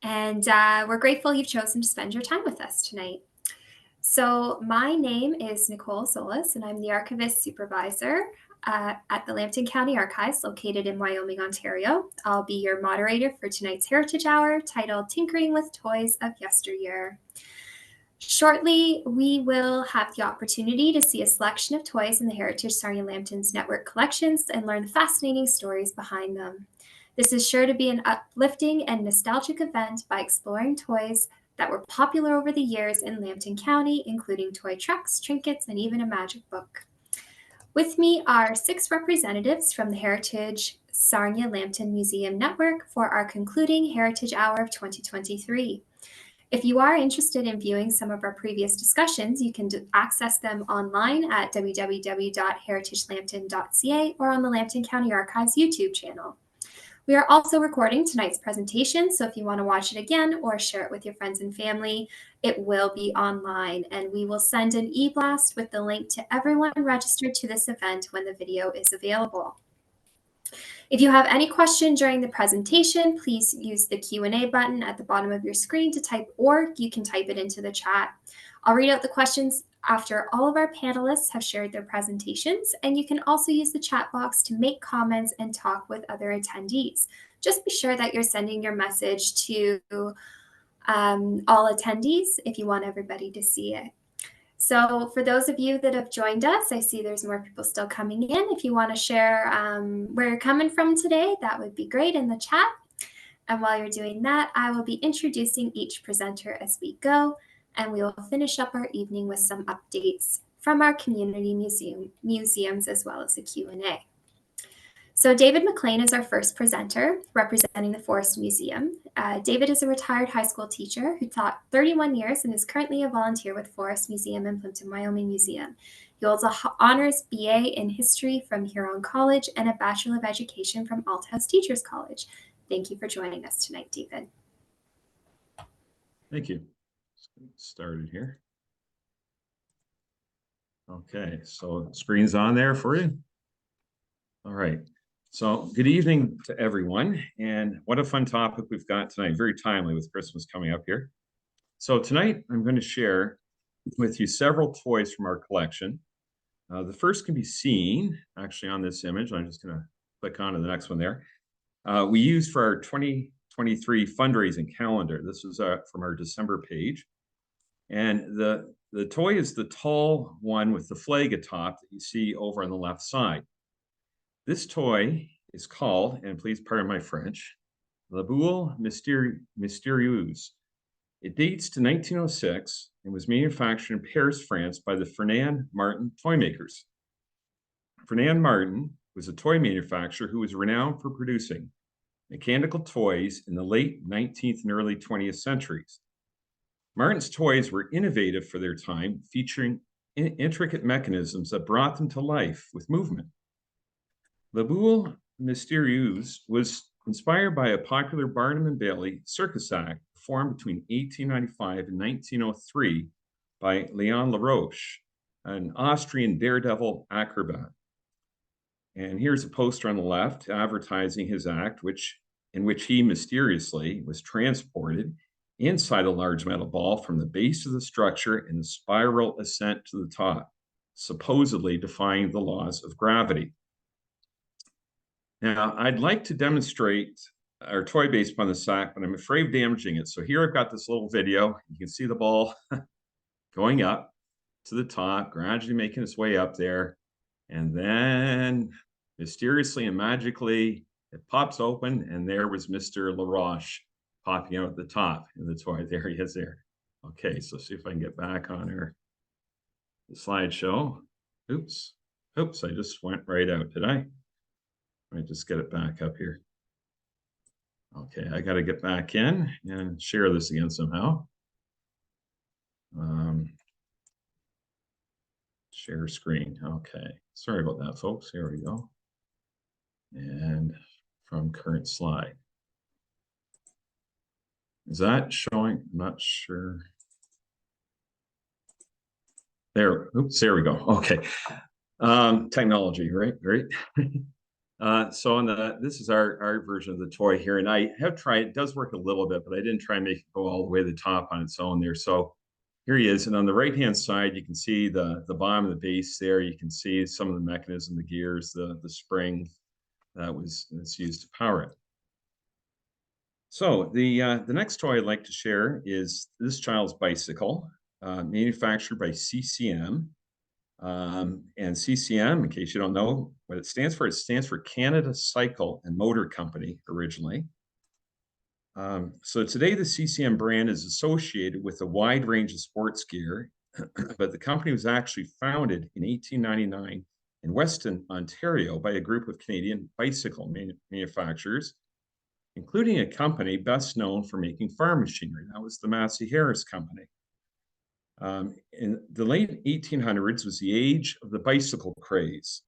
and we're grateful you've chosen to spend your time with us tonight. So my name is Nicole Solis, and I'm the Archivist Supervisor at the Lambton County Archives located in Wyoming, Ontario. I'll be your moderator for tonight's Heritage Hour titled Tinkering with Toys of Yesteryear. Shortly, we will have the opportunity to see a selection of toys in the Heritage Sarnia Lambton's network collections and learn the fascinating stories behind them. This is sure to be an uplifting and nostalgic event by exploring toys that were popular over the years in Lambton County, including toy trucks, trinkets, and even a magic book. With me are 6 representatives from the Heritage Sarnia Lambton Museum Network for our concluding Heritage Hour of 2023. If you are interested in viewing some of our previous discussions, you can access them online at www.heritagelambton.ca or on the Lambton County Archives YouTube channel. We are also recording tonight's presentation, so if you want to watch it again or share it with your friends and family, it will be online, and we will send an e-blast with the link to everyone registered to this event when the video is available. If you have any question during the presentation, please use the Q&A button at the bottom of your screen to type, or you can type it into the chat. I'll read out the questions after all of our panelists have shared their presentations, and you can also use the chat box to make comments and talk with other attendees. Just be sure that you're sending your message to all attendees if you want everybody to see it. So for those of you that have joined us, I see there's more people still coming in. If you want to share where you're coming from today, that would be great in the chat. And while you're doing that, I will be introducing each presenter as we go, and we will finish up our evening with some updates from our community museums as well as a Q&A. So David McLean is our first presenter representing the Forest Museum. David is a retired high school teacher who taught 31 years and is currently a volunteer with Forest Museum and Plimpton, Wyoming Museum. He holds an honors BA in history from Huron College and a Bachelor of Education from Althouse Teachers College. Thank you for joining us tonight, David. Thank you. Let's get started here. Okay, so screen's on there for you. All right. So good evening to everyone, and what a fun topic we've got tonight, very timely with Christmas coming up here. So tonight I'm going to share with you several toys from our collection. The first can be seen actually on this image. I'm just going to click on to the next one there. We used for our 2023 fundraising calendar. This is from our December page. And the toy is the tall one with the flag atop that you see over on the left side. This toy is called, and please pardon my French, La Boule Mystérieuse. It dates to 1906 and was manufactured in Paris, France by the Fernand Martin toy makers. Fernand Martin was a toy manufacturer who was renowned for producing mechanical toys in the late 19th and early 20th centuries. Martin's toys were innovative for their time, featuring intricate mechanisms that brought them to life with movement. La Boule Mystérieuse was inspired by a popular Barnum and Bailey circus act performed between 1895 and 1903 by Léon Laroche, an Austrian daredevil acrobat. And here's a poster on the left advertising his act, in which he mysteriously was transported inside a large metal ball from the base of the structure in a spiral ascent to the top, supposedly defying the laws of gravity. Now, I'd like to demonstrate our toy based upon the sack, but I'm afraid of damaging it. So here I've got this little video. You can see the ball going up to the top, gradually making its way up there. And then mysteriously and magically, it pops open, and there was Mr. Laroche popping out at the top of the toy. There he is there. Okay, so see if I can get back on the slideshow. Oops, I just went right out, did I? Let me just get it back up here. Okay, I got to get back in and share this again somehow. Share screen. Okay, sorry about that, folks. Here we go. And from current slide. Is that showing? I'm not sure. There, oops, there we go. Okay. Technology, right? So this is our version of the toy here, and I have tried. It does work a little bit, but I didn't try and make it go all the way to the top on its own there. So here he is, and on the right hand side, you can see the bottom of the base there. You can see some of the mechanism, the gears, the spring that's used to power it. So the next toy I'd like to share is this child's bicycle, manufactured by CCM. And CCM, in case you don't know what it stands for Canada Cycle and Motor Company originally. So today the CCM brand is associated with a wide range of sports gear, but the company was actually founded in 1899 in Weston, Ontario by a group of Canadian bicycle manufacturers, including a company best known for making farm machinery. That was the Massey Harris Company. In the late 1800s was the age of the bicycle craze.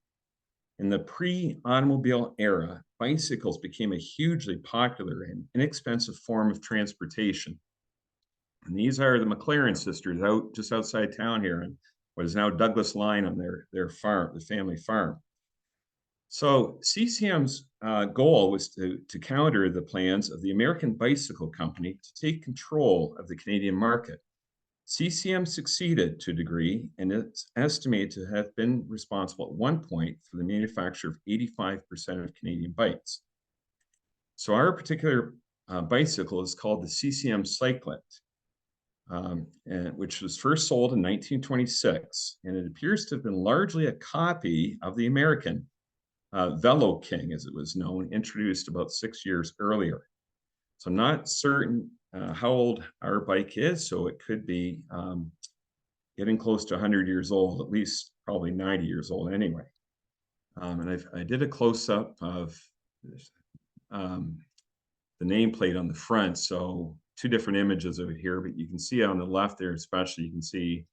In the pre-automobile era, bicycles became a hugely popular and inexpensive form of transportation. And these are the McLaren sisters just outside town here on what is now Douglas Line on their farm, the family farm. So CCM's goal was to counter the plans of the American Bicycle Company to take control of the Canadian market. CCM succeeded to a degree, and it's estimated to have been responsible at one point for the manufacture of 85% of Canadian bikes. So our particular bicycle is called the CCM Cyclet, which was first sold in 1926, and it appears to have been largely a copy of the American Velo King, as it was known, introduced about 6 years earlier. So I'm not certain how old our bike is, so it could be getting close to 100 years old, at least probably 90 years old anyway. And I did a close-up of the nameplate on the front, so two different images over here, but you can see on the left there especially, you can see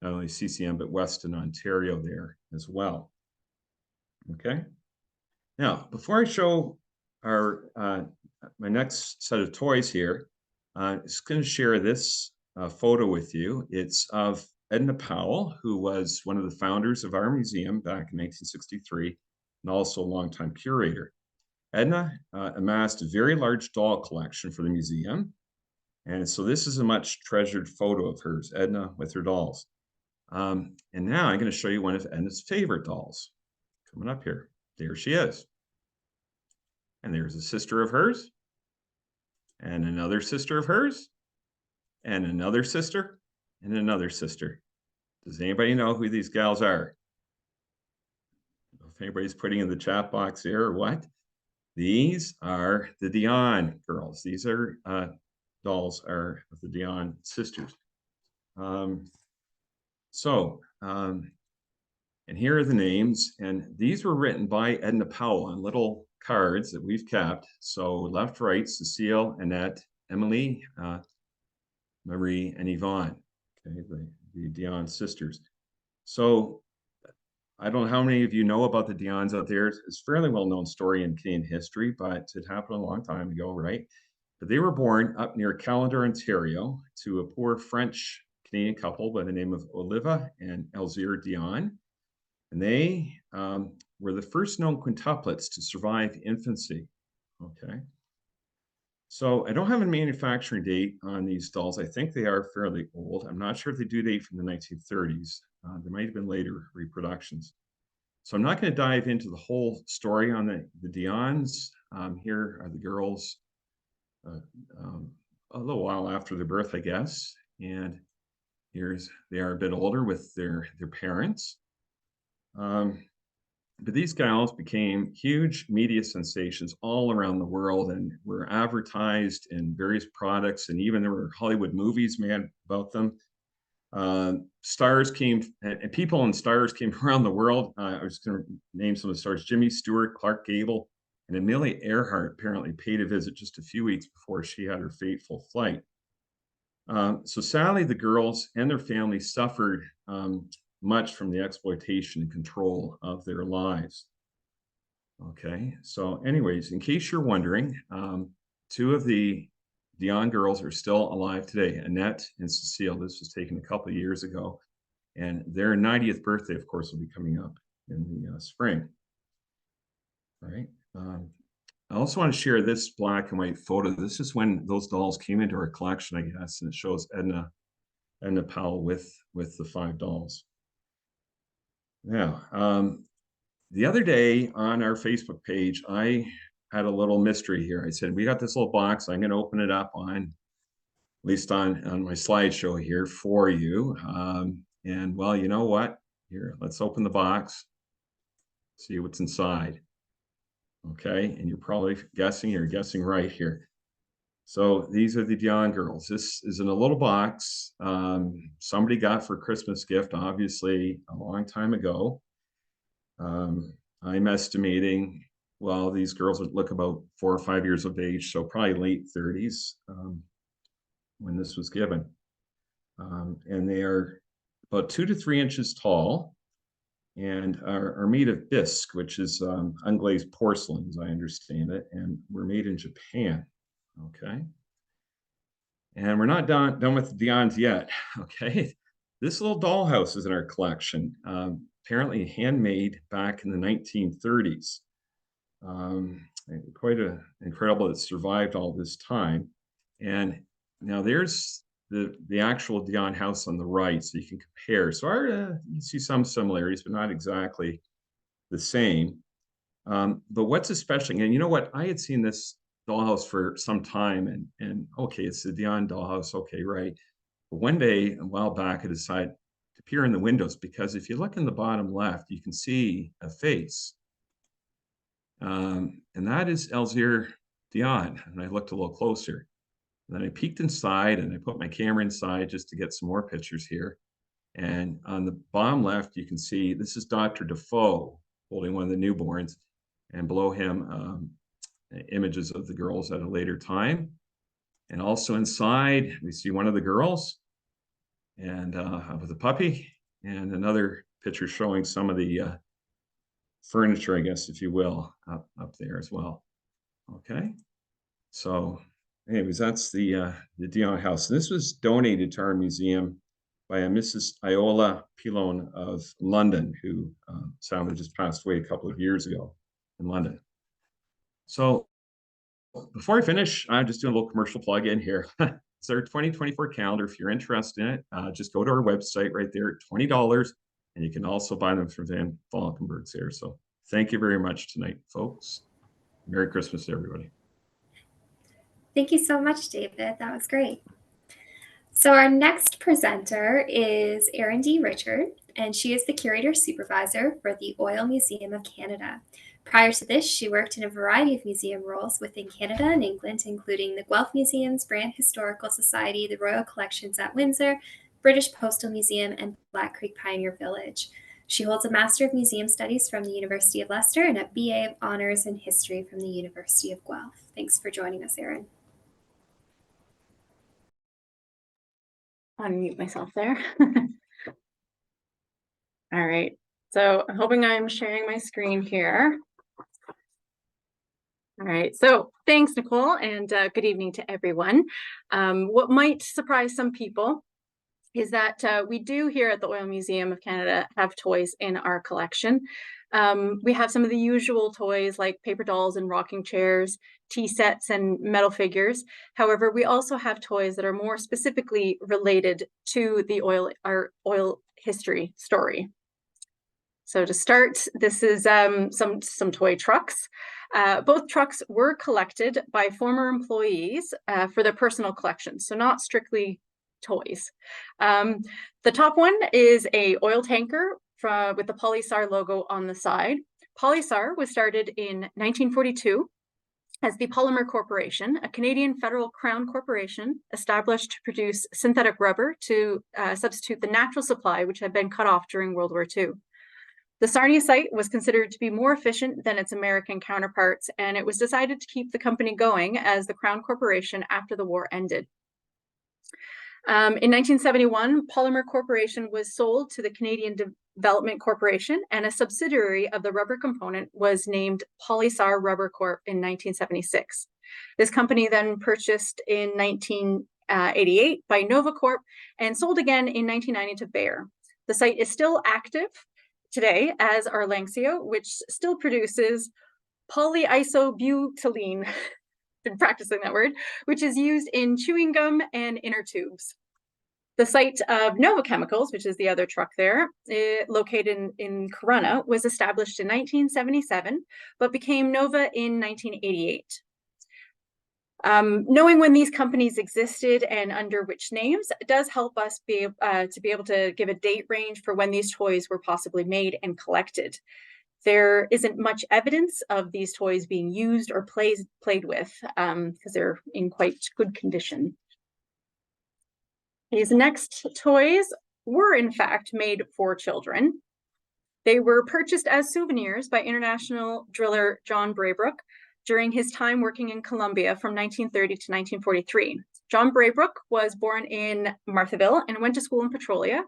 not only CCM, but Weston, Ontario there as well. Okay. Now, before I show our my next set of toys here, I'm just going to share this photo with you. It's of Edna Powell, who was one of the founders of our museum back in 1963, and also a longtime curator. Edna amassed a very large doll collection for the museum, and so this is a much treasured photo of hers, Edna with her dolls. And now I'm going to show you one of Edna's favorite dolls. Coming up here. There she is. And there's a sister of hers, and another sister of hers, and another sister, and another sister. Does anybody know who these gals are? If anybody's putting in the chat box here or what? These are the Dion girls. These are dolls are of the Dion sisters. And here are the names, and these were written by Edna Powell on little cards that we've kept. So left, right, Cecile, Annette, Emily, Marie, and Yvonne, okay, the Dion sisters. So I don't know how many of you know about the Dions out there. It's a fairly well-known story in Canadian history, but it happened a long time ago, right? But they were born up near Callander, Ontario, to a poor French Canadian couple by the name of Oliva and Elzire Dion. And they were the first known quintuplets to survive infancy. Okay. So I don't have a manufacturing date on these dolls. I think they are fairly old. I'm not sure if they do date from the 1930s. There might have been later reproductions. So I'm not going to dive into the whole story on the Dions. Here are the girls a little while after their birth, I guess. And they are a bit older with their parents. But these gals became huge media sensations all around the world and were advertised in various products, and even there were Hollywood movies made about them. Stars came, and people and stars came around the world. I was going to name some of the stars: Jimmy Stewart, Clark Gable, and Amelia Earhart apparently paid a visit just a few weeks before she had her fateful flight. So sadly, the girls and their families suffered much from the exploitation and control of their lives. Okay, so anyways, in case you're wondering, two of the Dion girls are still alive today, Annette and Cecile. This was taken a couple of years ago, and their 90th birthday, of course, will be coming up in the spring. All right, I also want to share this black and white photo. This is when those dolls came into our collection, I guess, and it shows Edna Powell with the 5 dolls. Yeah. The other day on our Facebook page, I had a little mystery here. I said, we got this little box. I'm going to open it up at least on my slideshow here for you. And well, you know what? Here, let's open the box, see what's inside. Okay, and you're guessing right here. So these are the Dion girls. This is in a little box somebody got for a Christmas gift, obviously a long time ago. I'm estimating, well, these girls would look about 4 or 5 years of age, so probably late 30s when this was given. And they are about 2 to 3 inches tall and are made of bisque, which is unglazed porcelain, as I understand it, and were made in Japan. Okay. And we're not done with the Dion's yet. Okay. This little dollhouse is in our collection, apparently handmade back in the 1930s. Quite incredible it survived all this time. And now there's the actual Dion house on the right, so you can compare. So you see some similarities, but not exactly the same. But what's especially, and you know what, I had seen this dollhouse for some time, and okay, it's the Dion dollhouse, okay, right. But one day, a while back, I decided to peer in the windows, because if you look in the bottom left, you can see a face. And that is Yesteryear Dion. And I looked a little closer. And then I peeked inside and I put my camera inside just to get some more pictures here. And on the bottom left, you can see this is Dr. Defoe holding one of the newborns. And below him, images of the girls at a later time. And also inside, we see one of the girls and with a puppy, and another picture showing some of the furniture, I guess, if you will, up there as well. Okay. So anyways, that's the Dion house. This was donated to our museum by a Mrs. Iola Pilone of London, who sadly just passed away a couple of years ago in London. So before I finish, I'm just doing a little commercial plug in here. It's our 2024 calendar. If you're interested in it, just go to our website right there at $20, and you can also buy them from Van Valkenburg's there. So thank you very much tonight, folks. Merry Christmas to everybody. Thank you so much, David. That was great. So our next presenter is Erin D. Richard, and she is the Curator Supervisor for the Oil Museum of Canada. Prior to this, she worked in a variety of museum roles within Canada and England, including the Guelph Museums, Brant Historical Society, the Royal Collections at Windsor, British Postal Museum, and Black Creek Pioneer Village. She holds a Master of Museum Studies from the University of Leicester and a BA of Honors in History from the University of Guelph. Thanks for joining us, Erin. Unmute myself there. All right, so I'm hoping I'm sharing my screen here. All right, so thanks, Nicole, and good evening to everyone. What might surprise some people is that we do here at the Oil Museum of Canada have toys in our collection. We have some of the usual toys like paper dolls and rocking chairs, tea sets and metal figures. However, we also have toys that are more specifically related to the our oil history story. So to start, this is some toy trucks. Both trucks were collected by former employees for their personal collections, so not strictly toys. The top one is a oil tanker with the Polysar logo on the side. Polysar was started in 1942 as the Polymer Corporation, a Canadian federal crown corporation established to produce synthetic rubber to substitute the natural supply which had been cut off during World War II. The Sarnia site was considered to be more efficient than its American counterparts, and it was decided to keep the company going as the Crown Corporation after the war ended. In 1971, Polymer Corporation was sold to the Canadian Development Corporation, and a subsidiary of the rubber component was named Polysar Rubber Corp in 1976. This company then purchased in 1988 by Nova Corp and sold again in 1990 to Bayer. The site is still active today as Arlanxeo, which still produces polyisobutylene, been practicing that word, which is used in chewing gum and inner tubes. The site of Nova Chemicals, which is the other truck there, located in Corunna, was established in 1977, but became Nova in 1988. Knowing when these companies existed and under which names does help us to be able to give a date range for when these toys were possibly made and collected. There isn't much evidence of these toys being used or played with because they're in quite good condition. These next toys were in fact made for children. They were purchased as souvenirs by international driller John Braybrook during his time working in Colombia from 1930 to 1943. John Braybrook was born in Marthaville and went to school in Petrolia.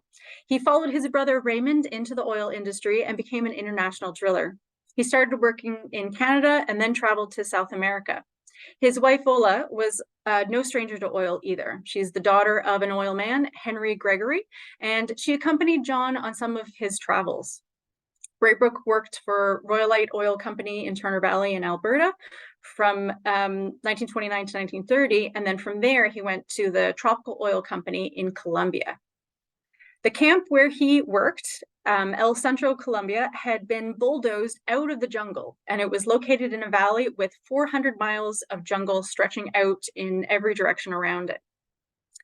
He followed his brother Raymond into the oil industry and became an international driller. He started working in Canada and then traveled to South America. His wife Ola was no stranger to oil either. She's the daughter of an oil man, Henry Gregory, and she accompanied John on some of his travels. Braybrook worked for Royalite Oil Company in Turner Valley in Alberta from 1929 to 1930, and then from there he went to the Tropical Oil Company in Colombia. The camp where he worked, El Centro, Colombia, had been bulldozed out of the jungle, and it was located in a valley with 400 miles of jungle stretching out in every direction around it.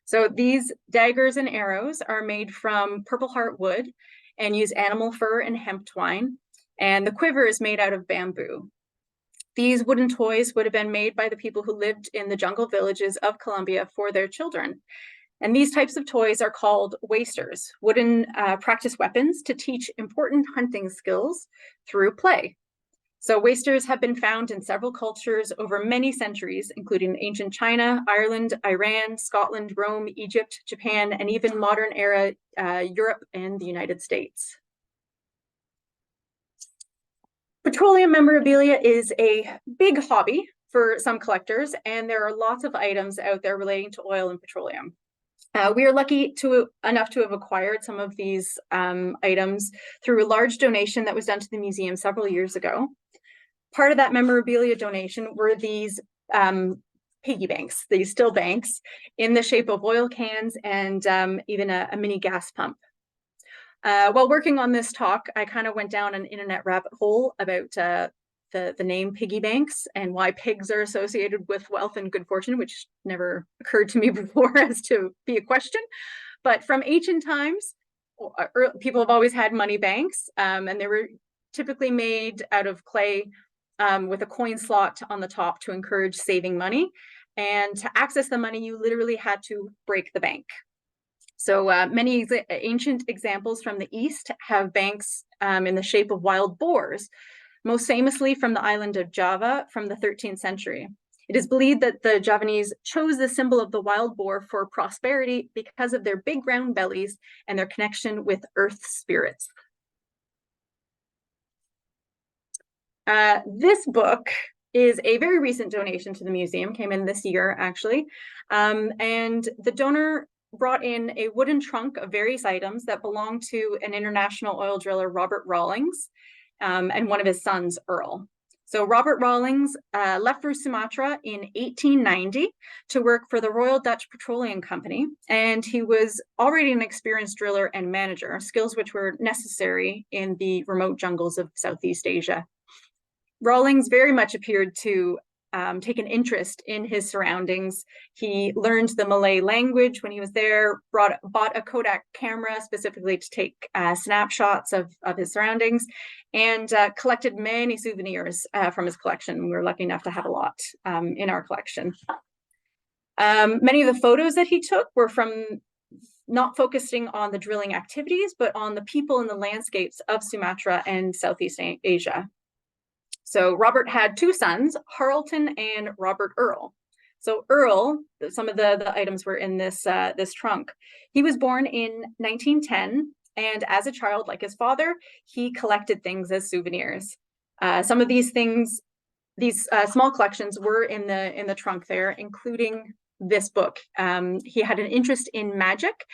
So these daggers and arrows are made from purple heart wood and use animal fur and hemp twine, and the quiver is made out of bamboo. These wooden toys would have been made by the people who lived in the jungle villages of Colombia for their children. And these types of toys are called wasters, wooden practice weapons to teach important hunting skills through play. So wasters have been found in several cultures over many centuries, including ancient China, Ireland, Iran, Scotland, Rome, Egypt, Japan, and even modern era Europe and the United States. Petroleum memorabilia is a big hobby for some collectors, and there are lots of items out there relating to oil and petroleum. We are lucky enough to have acquired some of these items through a large donation that was done to the museum several years ago. Part of that memorabilia donation were these piggy banks, these still banks, in the shape of oil cans and even a mini gas pump. While working on this talk, I kind of went down an internet rabbit hole about the name piggy banks and why pigs are associated with wealth and good fortune, which never occurred to me before as to be a question. But from ancient times, people have always had money banks, and they were typically made out of clay with a coin slot on the top to encourage saving money. And to access the money, you literally had to break the bank. So many ancient examples from the East have banks in the shape of wild boars, most famously from the island of Java from the 13th century. It is believed that the Javanese chose the symbol of the wild boar for prosperity because of their big round bellies and their connection with earth spirits. This book is a very recent donation to the museum, came in this year actually, and the donor brought in a wooden trunk of various items that belonged to an international oil driller, Robert Rawlings, and one of his sons, Earl. So Robert Rawlings left for Sumatra in 1890 to work for the Royal Dutch Petroleum Company, and he was already an experienced driller and manager, skills which were necessary in the remote jungles of Southeast Asia. Rawlings very much appeared to take an interest in his surroundings. He learned the Malay language when he was there, bought a Kodak camera specifically to take snapshots of his surroundings, and collected many souvenirs from his collection. We were lucky enough to have a lot in our collection. Many of the photos that he took were from not focusing on the drilling activities, but on the people and the landscapes of Sumatra and Southeast Asia. So Robert had two sons, Harleton and Robert Earl. So Earl, some of the items were in this trunk. He was born in 1910, and as a child, like his father, he collected things as souvenirs. Some of these things, these small collections were in the trunk there, including this book. He had an interest in magic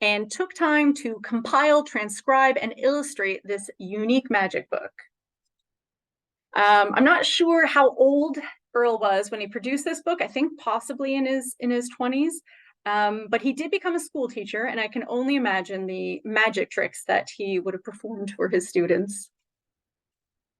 and took time to compile, transcribe, and illustrate this unique magic book. I'm not sure how old Earl was when he produced this book. I think possibly in his 20s. But he did become a school teacher, and I can only imagine the magic tricks that he would have performed for his students.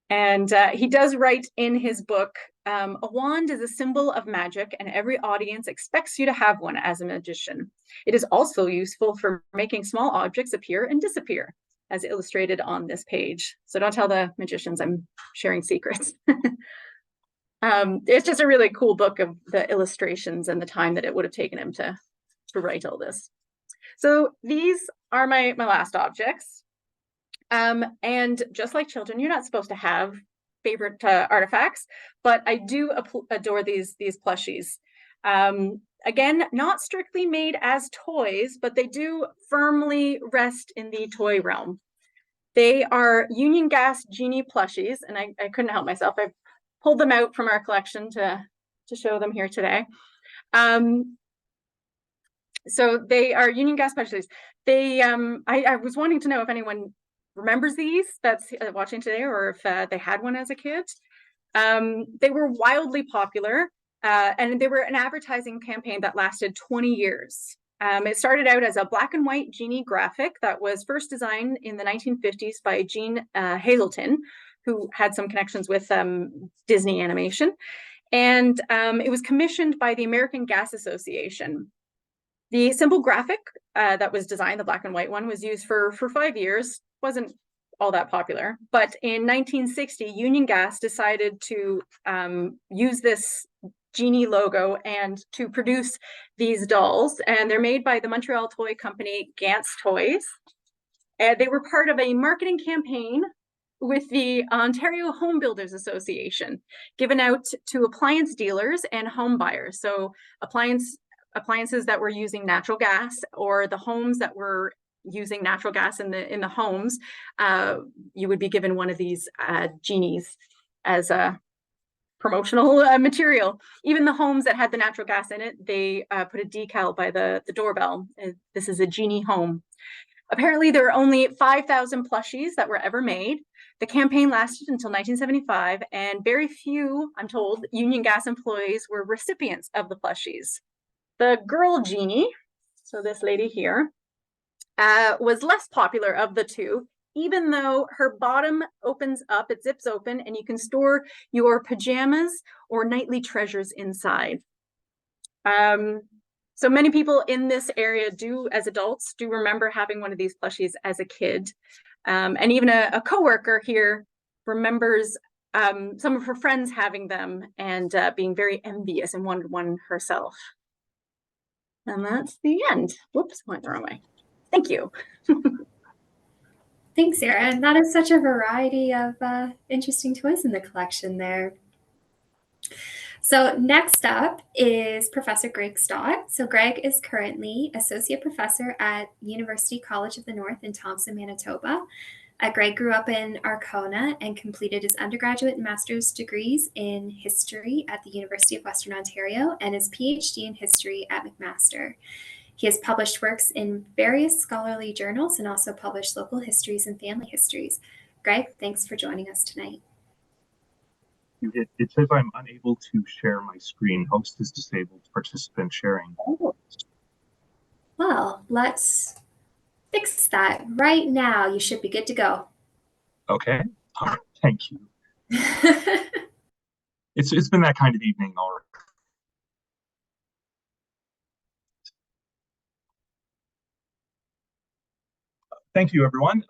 And he does write in his book, a wand is a symbol of magic, and every audience expects you to have one as a magician. It is also useful for making small objects appear and disappear, as illustrated on this page. So don't tell the magicians I'm sharing secrets. It's just a really cool book of the illustrations and the time that it would have taken him to write all this. So these are my last objects. And just like children, you're not supposed to have favorite artifacts, but I do adore these plushies. Again, not strictly made as toys, but they do firmly rest in the toy realm. They are Union Gas Genie plushies, and I couldn't help myself. I've pulled them out from our collection to show them here today. So they are Union Gas plushies. They, I was wanting to know if anyone remembers these that's watching today, or if they had one as a kid. They were wildly popular, and they were an advertising campaign that lasted 20 years. It started out as a black and white genie graphic that was first designed in the 1950s by Gene Hazelton, who had some connections with Disney animation. And it was commissioned by the American Gas Association. The simple graphic that was designed, the black and white one, was used for 5 years. Wasn't all that popular. But in 1960, Union Gas decided to use this genie logo and to produce these dolls. And they're made by the Montreal toy company Gantz Toys. And they were part of a marketing campaign with the Ontario Home Builders Association, given out to appliance dealers and home buyers. So appliances that were using natural gas, or the homes that were using natural gas in the homes, you would be given one of these genies as a promotional material. Even the homes that had the natural gas in it, they put a decal by the doorbell. This is a genie home. Apparently, there were only 5,000 plushies that were ever made. The campaign lasted until 1975, and very few, I'm told, Union Gas employees were recipients of the plushies. The girl genie, so this lady here, was less popular of the two, even though her bottom opens up, it zips open, and you can store your pajamas or nightly treasures inside. So many people in this area do, as adults, do remember having one of these plushies as a kid. And even a coworker here remembers some of her friends having them and being very envious and wanted one herself. And that's the end. Whoops, went the wrong way. Thank you. Thanks, Sarah. And that is such a variety of interesting toys in the collection there. So next up is Professor Greg Stott. So Greg is currently Associate Professor at University College of the North in Thompson, Manitoba. Greg grew up in Arkona and completed his undergraduate and master's degrees in history at the University of Western Ontario and his PhD in history at McMaster. He has published works in various scholarly journals and also published local histories and family histories. Greg, thanks for joining us tonight. It says I'm unable to share my screen. Host is disabled, participant sharing. Oh. Well, let's fix that right now. You should be good to go. Okay. All right. Thank you. It's been that kind of evening already. Thank you, everyone.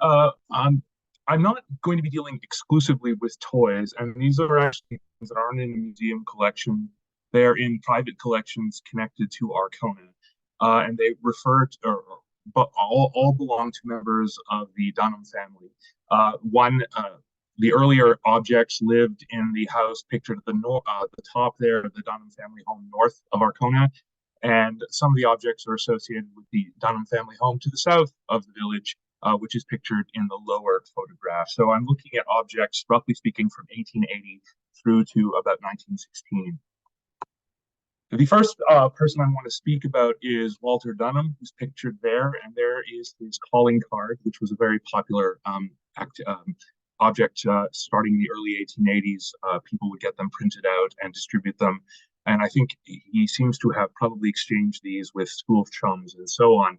I'm not going to be dealing exclusively with toys, and these are actually things that aren't in a museum collection. They're in private collections connected to Arkona, and they refer to, but all belong to members of the Dunham family. The earlier objects lived in the house pictured at the top there, the Dunham family home north of Arkona, and some of the objects are associated with the Dunham family home to the south of the village, which is pictured in the lower photograph. So I'm looking at objects, roughly speaking, from 1880 through to about 1916. The first person I want to speak about is Walter Dunham, who's pictured there, and there is his calling card, which was a very popular object starting in the early 1880s. People would get them printed out and distribute them. And I think he seems to have probably exchanged these with school chums and so on.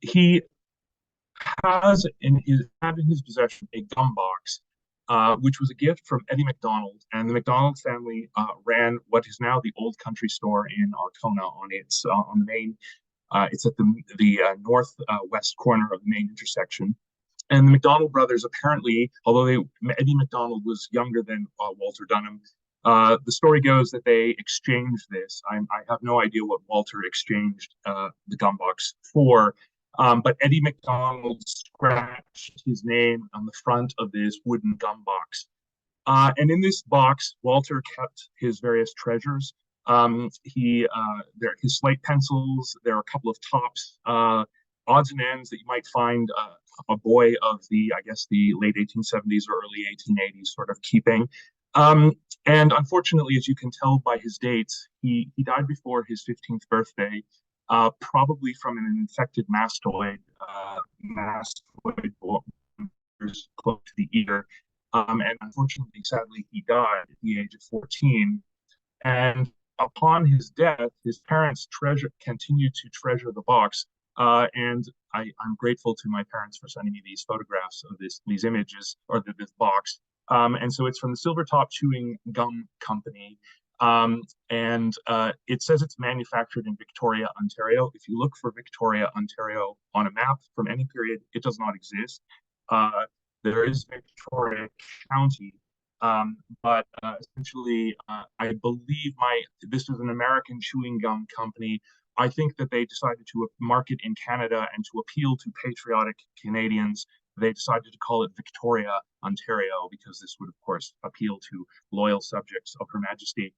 He had in his possession a gum box, which was a gift from Eddie McDonald, and the McDonald family ran what is now the Old Country Store in Arkona on the main. It's at the northwest corner of the main intersection. And the McDonald brothers apparently, although Eddie McDonald was younger than Walter Dunham, the story goes that they exchanged this. I have no idea what Walter exchanged the gum box for, but Eddie McDonald scratched his name on the front of this wooden gum box. And in this box, Walter kept his various treasures. His slate pencils. There are a couple of tops, odds and ends that you might find a boy of the late 1870s or early 1880s sort of keeping. And unfortunately, as you can tell by his dates, he died before his 15th birthday, probably from an infected mastoid close to the ear. And unfortunately, sadly, he died at the age of 14. And upon his death, his parents continued to treasure the box. And I'm grateful to my parents for sending me these photographs of these images, or this box. And so it's from the Silvertop Chewing Gum Company. And it says it's manufactured in Victoria, Ontario. If you look for Victoria, Ontario on a map from any period, it does not exist. There is Victoria County, but essentially, I believe this is an American chewing gum company. I think that they decided to market in Canada, and to appeal to patriotic Canadians, they decided to call it Victoria, Ontario, because this would, of course, appeal to loyal subjects of Her Majesty.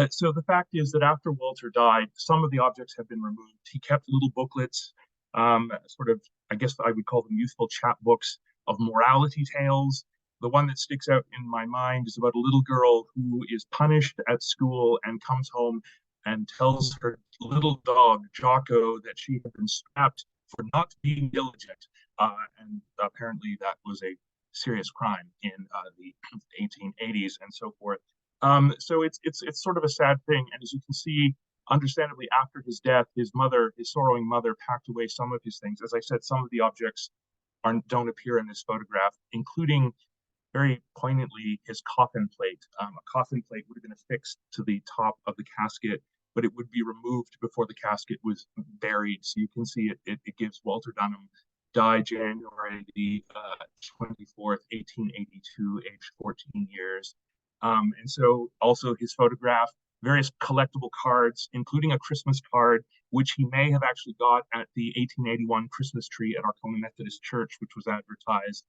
So the fact is that after Walter died, some of the objects have been removed. He kept little booklets, sort of, I guess I would call them youthful chapbooks of morality tales. The one that sticks out in my mind is about a little girl who is punished at school and comes home and tells her little dog, Jocko, that she had been strapped for not being diligent. And apparently that was a serious crime in the 1880s and so forth. So it's sort of a sad thing. And as you can see, understandably, after his death, his sorrowing mother, packed away some of his things. As I said, some of the objects don't appear in this photograph, including, very poignantly, his coffin plate. A coffin plate would have been affixed to the top of the casket, but it would be removed before the casket was buried. So you can see it gives Walter Dunham, died January the 24th, 1882, aged 14 years. And so also his photograph, various collectible cards, including a Christmas card, which he may have actually got at the 1881 Christmas tree at Arkona Methodist Church, which was advertised.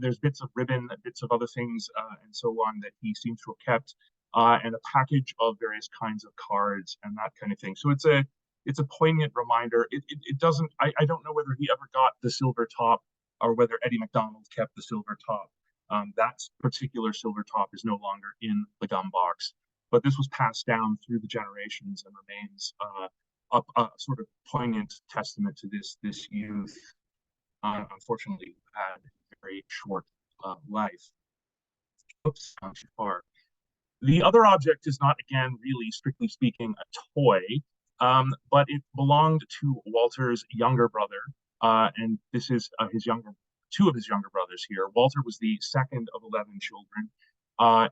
There's bits of ribbon, bits of other things, and so on that he seems to have kept, and a package of various kinds of cards and that kind of thing. So it's a poignant reminder. It doesn't, I don't know whether he ever got the silver top, or whether Eddie McDonald kept the silver top. That particular silver top is no longer in the gum box, but this was passed down through the generations and remains a sort of poignant testament to this youth. Unfortunately, had a very short life. Oops, not too far. The other object is not, again, really strictly speaking, a toy, but it belonged to Walter's younger brother, and this is two of his younger brothers here. Walter was the second of 11 children,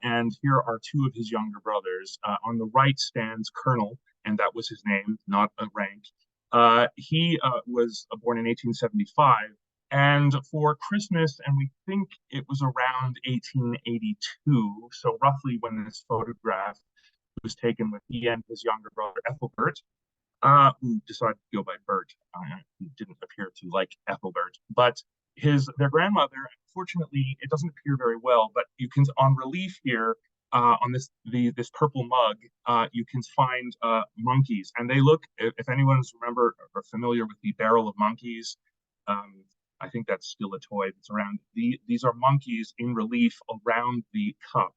and here are two of his younger brothers. On the right stands Colonel, and that was his name, not a rank. He was born in 1875, and for Christmas, and we think it was around 1882, so roughly when this photograph was taken, with he and his younger brother Ethelbert, who decided to go by Bert. He didn't appear to like Ethelbert, but their grandmother, unfortunately, it doesn't appear very well, but you can, on relief here, on this purple mug, you can find monkeys, and they look, if anyone's remember or familiar with the barrel of monkeys, I think that's still a toy that's around. These are monkeys in relief around the cup.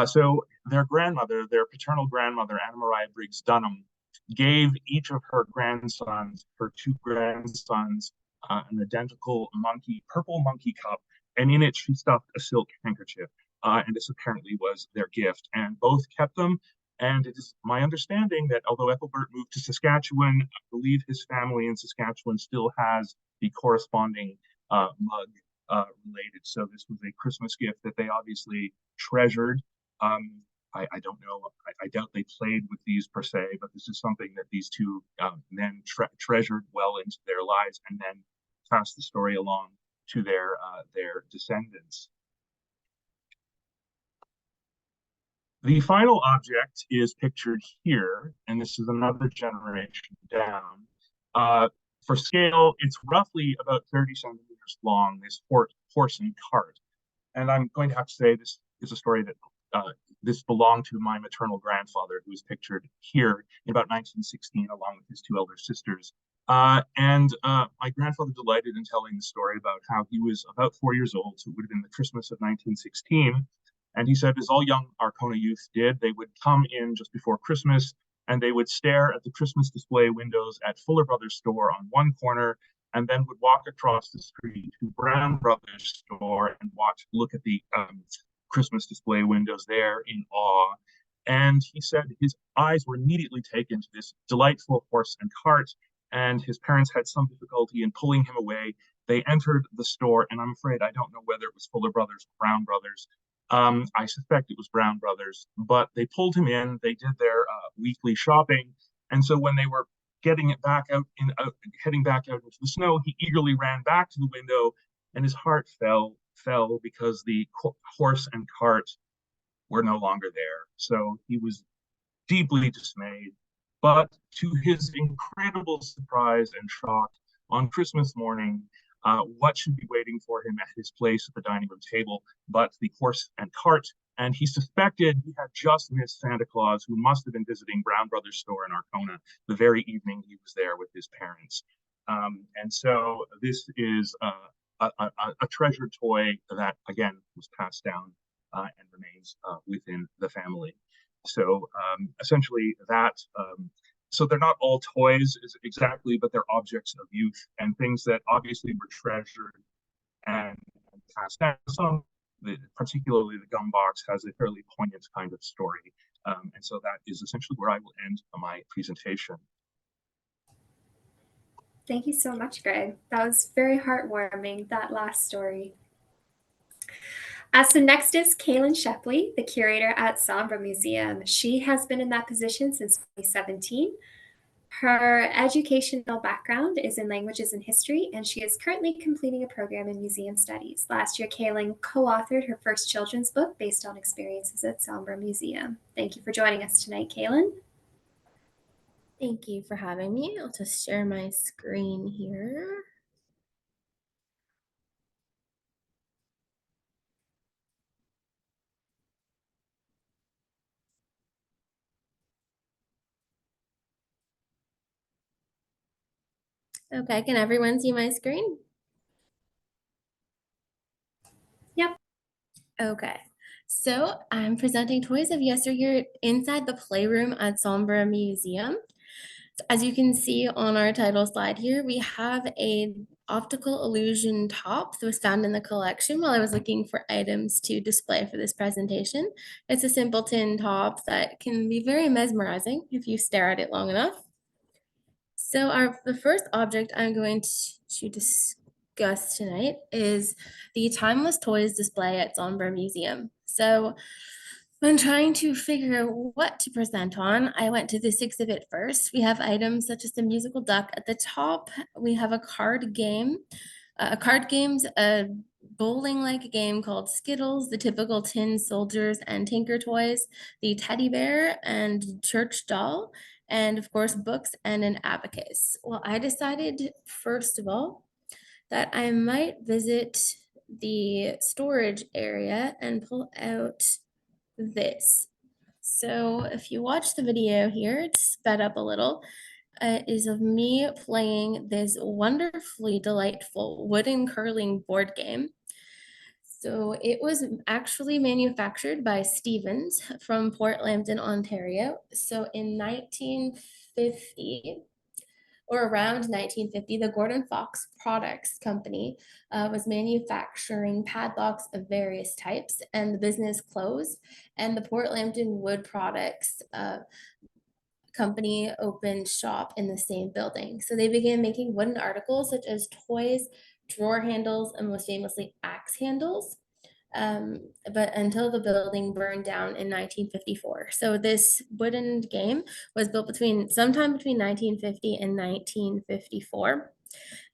So their paternal grandmother, Anna Maria Briggs Dunham, gave each of her two grandsons, an identical purple monkey cup, and in it she stuffed a silk handkerchief. And this apparently was their gift, and both kept them. And it is my understanding that although Ethelbert moved to Saskatchewan, I believe his family in Saskatchewan still has the corresponding mug related. So this was a Christmas gift that they obviously treasured. I don't know. I doubt they played with these per se, but this is something that these two men treasured well into their lives, and then passed the story along to their descendants. The final object is pictured here, and this is another generation down. For scale, it's roughly about 30 centimeters long, this horse and cart. And I'm going to have to say this is a story that this belonged to my maternal grandfather, who is pictured here in about 1916, along with his two elder sisters. My grandfather delighted in telling the story about how he was about 4 years old, so it would have been the Christmas of 1916. And he said, as all young Arkona youth did, they would come in just before Christmas and they would stare at the Christmas display windows at Fuller Brothers store on one corner, and then would walk across the street to Brown Brothers store and look at the Christmas display windows there in awe. And he said his eyes were immediately taken to this delightful horse and cart, and his parents had some difficulty in pulling him away. They entered the store, and I'm afraid I don't know whether it was Fuller Brothers or Brown Brothers. I suspect it was Brown Brothers, but they pulled him in. They did their weekly shopping, and so when they were heading back out into the snow, he eagerly ran back to the window, and his heart fell because the horse and cart were no longer there. So he was deeply dismayed. But to his incredible surprise and shock, on Christmas morning, what should be waiting for him at his place at the dining room table but the horse and cart? And he suspected he had just missed Santa Claus, who must have been visiting Brown Brothers store in Arkona the very evening he was there with his parents. And so this is a treasured toy that, again, was passed down and remains within the family. So essentially that, so they're not all toys exactly, but they're objects of youth and things that obviously were treasured and passed down. Some, particularly the gum box, has a fairly poignant kind of story. And so that is essentially where I will end my presentation. Thank you so much, Greg. That was very heartwarming, that last story. So next is Kaylin Shepley, the curator at Sombra Museum. She has been in that position since 2017. Her educational background is in languages and history, and she is currently completing a program in museum studies. Last year, Kaylin co-authored her first children's book based on experiences at Sombra Museum. Thank you for joining us tonight, Kaylin. Thank you for having me. I'll just share my screen here. Okay, can everyone see my screen? Yep. Okay, so I'm presenting Toys of Yesteryear inside the playroom at Sombra Museum. So as you can see on our title slide here, we have a optical illusion top that was found in the collection while I was looking for items to display for this presentation. It's a simple tin top that can be very mesmerizing if you stare at it long enough. So the first object I'm going to discuss tonight is the Timeless Toys display at Sombra Museum. So when trying to figure out what to present on, I went to this exhibit first. We have items such as the musical duck at the top. We have a card game. Card game's a bowling-like game called Skittles, the typical tin soldiers and tinker toys, the teddy bear and church doll, and of course books and an abacus. Well, I decided first of all that I might visit the storage area and pull out this. So if you watch the video here, it's sped up a little, is of me playing this wonderfully delightful wooden curling board game. So it was actually manufactured by Stevens from Port Lambton, Ontario. So in 1950, or around 1950, the Gordon Fox Products Company was manufacturing padlocks of various types, and the business closed, and the Port Lambton Wood Products Company opened shop in the same building. So they began making wooden articles such as toys, drawer handles, and most famously axe handles. But until the building burned down in 1954. So this wooden game was built sometime between 1950 and 1954.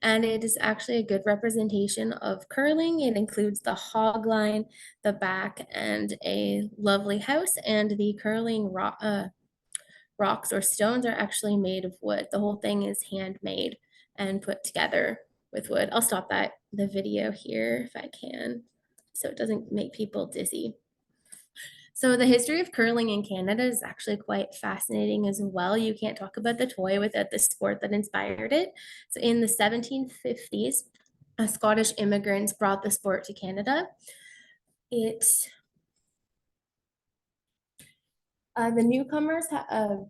And it is actually a good representation of curling. It includes the hog line, the back, and a lovely house. And the curling rocks or stones are actually made of wood. The whole thing is handmade and put together with wood. I'll stop the video here if I can, so it doesn't make people dizzy. So the history of curling in Canada is actually quite fascinating as well. You can't talk about the toy without the sport that inspired it. So in the 1750s, Scottish immigrants brought the sport to Canada. The newcomers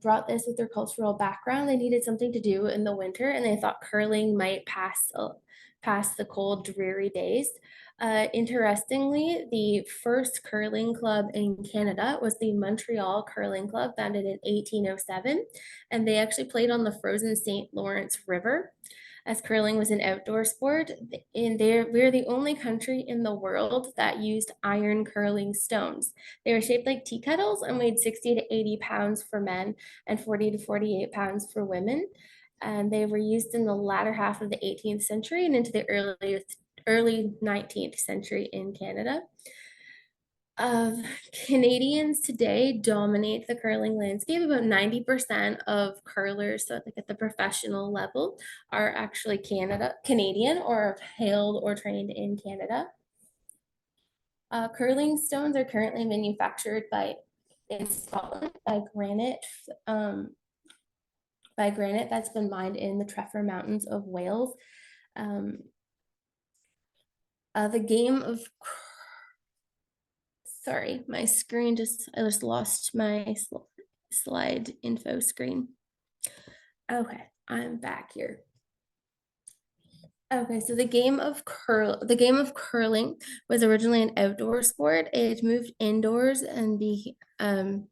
brought this with their cultural background. They needed something to do in the winter, and they thought curling might pass the cold, dreary days. Interestingly, the first curling club in Canada was the Montreal Curling Club, founded in 1807, and they actually played on the frozen St. Lawrence River. As curling was an outdoor sport, we're the only country in the world that used iron curling stones. They were shaped like tea kettles and weighed 60 to 80 pounds for men and 40 to 48 pounds for women. And they were used in the latter half of the 18th century and into the early 19th century in Canada. Canadians today dominate the curling landscape. About 90% of curlers, so like at the professional level, are actually Canadian or hailed or trained in Canada. Curling stones are currently manufactured in Scotland by granite that's been mined in the Treffer Mountains of Wales. The game of Sorry, my screen I just lost my slide info screen. Okay, I'm back here. Okay, so the game of curling was originally an outdoor sport. It moved indoors and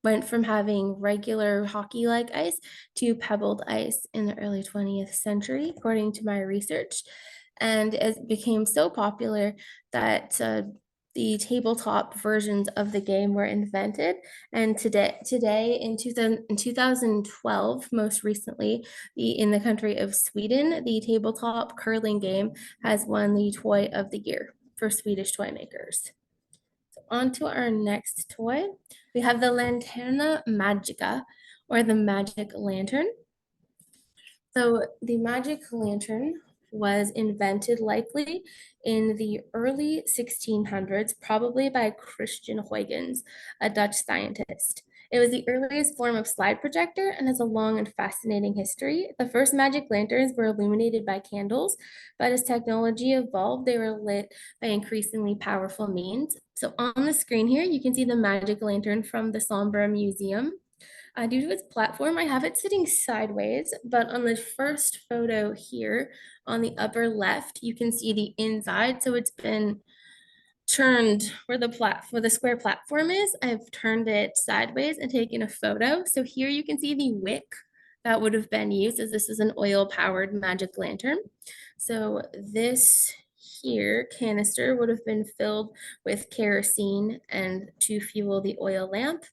went from having regular hockey-like ice to pebbled ice in the early 20th century, according to my research. And it became so popular that the tabletop versions of the game were invented. And today in 2012, most recently, in the country of Sweden, the tabletop curling game has won the Toy of the Year for Swedish toy makers. So on to our next toy. We have the Lanterna Magica, or the Magic Lantern. So the Magic Lantern was invented likely in the early 1600s, probably by Christian Huygens, a Dutch scientist. It was the earliest form of slide projector and has a long and fascinating history. The first magic lanterns were illuminated by candles, but as technology evolved, they were lit by increasingly powerful means. So on the screen here, you can see the magic lantern from the Sombra Museum. Due to its platform, I have it sitting sideways, but on the first photo here on the upper left, you can see the inside. So it's been turned where the square platform is. I've turned it sideways and taken a photo. So here you can see the wick that would have been used, as this is an oil-powered magic lantern. So this here canister would have been filled with kerosene and to fuel the oil lamp.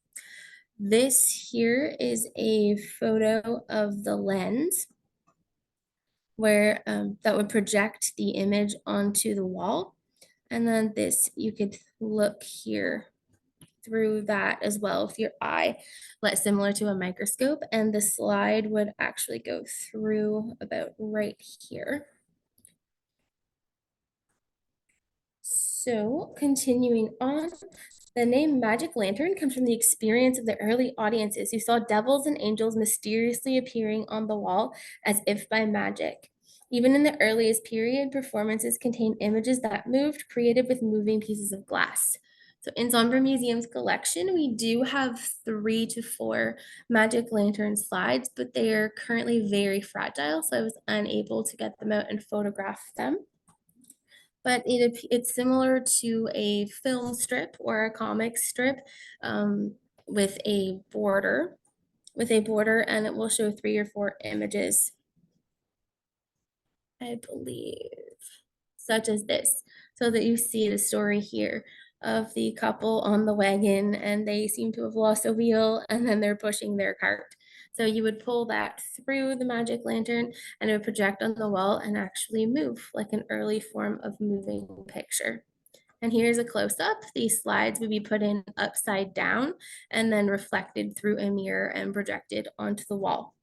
This here is a photo of the lens where that would project the image onto the wall. And then this, you could look here through that as well with your eye, similar to a microscope. And the slide would actually go through about right here. So continuing on, the name Magic Lantern comes from the experience of the early audiences who saw devils and angels mysteriously appearing on the wall as if by magic. Even in the earliest period, performances contained images that moved, created with moving pieces of glass. So in Sombra Museum's collection, we do have 3 to 4 magic lantern slides, but they are currently very fragile, so I was unable to get them out and photograph them. But it's similar to a film strip or a comic strip with a border, and it will show 3 or 4 images, I believe, such as this, so that you see the story here of the couple on the wagon, and they seem to have lost a wheel, and then they're pushing their cart. So you would pull that through the magic lantern, and it would project on the wall and actually move like an early form of moving picture. And here's a close-up. These slides would be put in upside down and then reflected through a mirror and projected onto the wall.